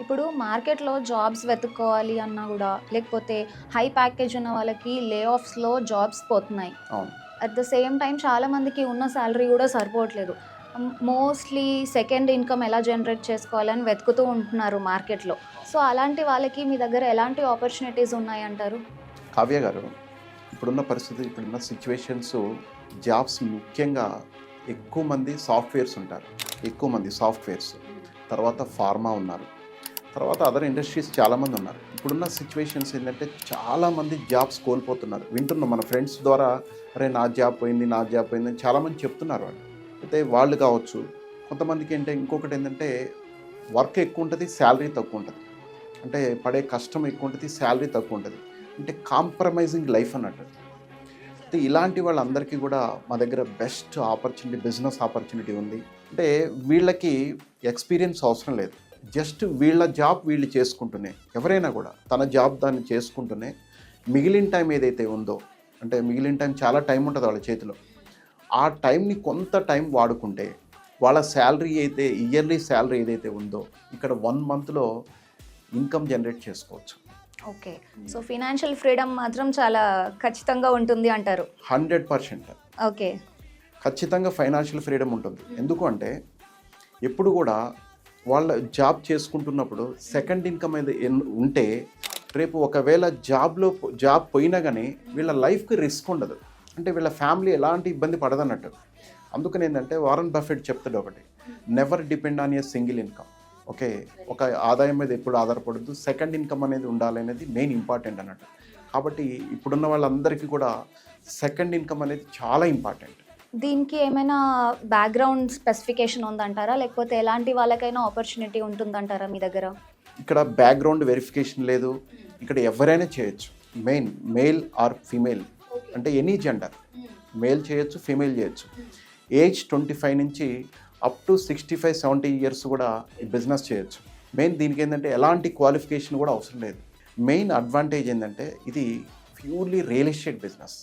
ఇప్పుడు మార్కెట్‌లో జాబ్స్ వెతుక్కోవాలి అన్నా గూడా, లేకపోతే హై ప్యాకేజ్ ఉన్న వాళ్ళకి లే ఆఫ్స్‌లో జాబ్స్ పోతున్నాయి. అవును. అట్ ద సేమ్ టైమ్ చాలామందికి ఉన్న సాలరీ గూడా సరిపోవట్లేదు. మోస్ట్‌లీ సెకండ్ ఇన్‌కమ్ ఎలా జనరేట్ చేసుకోవాలని వెతుకుతూ ఉంటున్నారు మార్కెట్‌లో. సో, అలాంటి వాళ్ళకి మీ దగ్గర ఎలాంటి ఆపర్చునిటీస్ ఉన్నాయంటారు? కావ్య గారు, ఇప్పుడున్న పరిస్థితి, ఇప్పుడున్న సిచ్యువేషన్స్, జాబ్స్ ముఖ్యంగా ఎక్కువ మంది సాఫ్ట్‌వేర్స్ ఉంటారు. ఎక్కువ మంది సాఫ్ట్‌వేర్స్. తర్వాత ఫార్మా ఉన్నారు. తర్వాత అదర్ ఇండస్ట్రీస్ చాలామంది ఉన్నారు. ఇప్పుడున్న సిచ్యువేషన్స్ ఏంటంటే చాలామంది జాబ్స్ కోల్పోతున్నారు. వింటున్నాం మన ఫ్రెండ్స్ ద్వారా, అరే నా జాబ్ పోయింది, నా జాబ్ పోయింది అని చాలామంది చెప్తున్నారు వాళ్ళు. అయితే వాళ్ళు కావచ్చు. కొంతమందికి ఇంకొకటి ఏంటంటే వర్క్ ఎక్కువ ఉంటుంది, శాలరీ తక్కువ ఉంటుంది. అంటే పడే కష్టం ఎక్కువ ఉంటుంది, శాలరీ తక్కువ ఉంటుంది. అంటే కాంప్రమైజింగ్ లైఫ్ అన్నట్టు. అయితే ఇలాంటి వాళ్ళందరికీ కూడా మా దగ్గర బెస్ట్ ఆపర్చునిటీ, బిజినెస్ ఆపర్చునిటీ ఉంది. అంటే వీళ్ళకి ఎక్స్పీరియన్స్ అవసరం లేదు. జస్ట్ వీళ్ళ జాబ్ వీళ్ళు చేసుకుంటూనే, ఎవరైనా కూడా తన జాబ్ దాన్ని చేసుకుంటూనే మిగిలిన టైం ఏదైతే ఉందో, అంటే మిగిలిన టైం చాలా టైం ఉంటుంది వాళ్ళ చేతిలో. ఆ టైంని కొంత టైం వాడుకుంటే వాళ్ళ శాలరీ అయితే, ఇయర్లీ శాలరీ ఏదైతే ఉందో ఇక్కడ 1 మంత్లో ఇన్కమ్ జనరేట్ చేసుకోవచ్చు. ఓకే. సో, ఫినాన్షియల్ ఫ్రీడమ్ మాత్రం చాలా ఖచ్చితంగా ఉంటుంది అంటారు. 100% ఓకే. ఖచ్చితంగా ఫైనాన్షియల్ ఫ్రీడమ్ ఉంటుంది. ఎందుకు అంటే ఎప్పుడు కూడా వాళ్ళ జాబ్ చేసుకుంటున్నప్పుడు సెకండ్ ఇన్కమ్ అనేది ఉంటే రేపు ఒకవేళ జాబ్ పోయినా కానీ వీళ్ళ లైఫ్కి రిస్క్ ఉండదు. అంటే వీళ్ళ ఫ్యామిలీ ఎలాంటి ఇబ్బంది పడదన్నట్టు. అందుకని ఏంటంటే వారన్ బఫెట్ చెప్తాడు ఒకటి, never depend on a single income. Okay, ఒక ఆదాయం మీద ఎప్పుడు ఆధారపడద్దు, సెకండ్ ఇన్కమ్ అనేది ఉండాలి అనేది మెయిన్ ఇంపార్టెంట్ అన్నట్టు. కాబట్టి ఇప్పుడున్న వాళ్ళందరికీ కూడా సెకండ్ ఇన్కమ్ అనేది చాలా ఇంపార్టెంట్. దీనికి ఏమైనా బ్యాక్‌గ్రౌండ్ స్పెసిఫికేషన్ ఉందంటారా? లేకపోతే ఎలాంటి వాళ్ళకైనా ఆపర్చునిటీ ఉంటుందంటారా మీ దగ్గర? ఇక్కడ బ్యాక్గ్రౌండ్ వెరిఫికేషన్ లేదు. ఇక్కడ ఎవరైనా చేయొచ్చు. మేల్ ఆర్ ఫీమేల్, అంటే ఎనీ జెండర్, మేల్ చేయొచ్చు, ఫీమేల్ చేయొచ్చు. ఏజ్ 25 నుంచి అప్ టు 65-70 ఇయర్స్ కూడా ఈ బిజినెస్ చేయొచ్చు. దీనికి ఏంటంటే ఎలాంటి క్వాలిఫికేషన్ కూడా అవసరం లేదు. మెయిన్ అడ్వాంటేజ్ ఏంటంటే ఇది ప్యూర్లీ రియల్ ఎస్టేట్ బిజినెస్.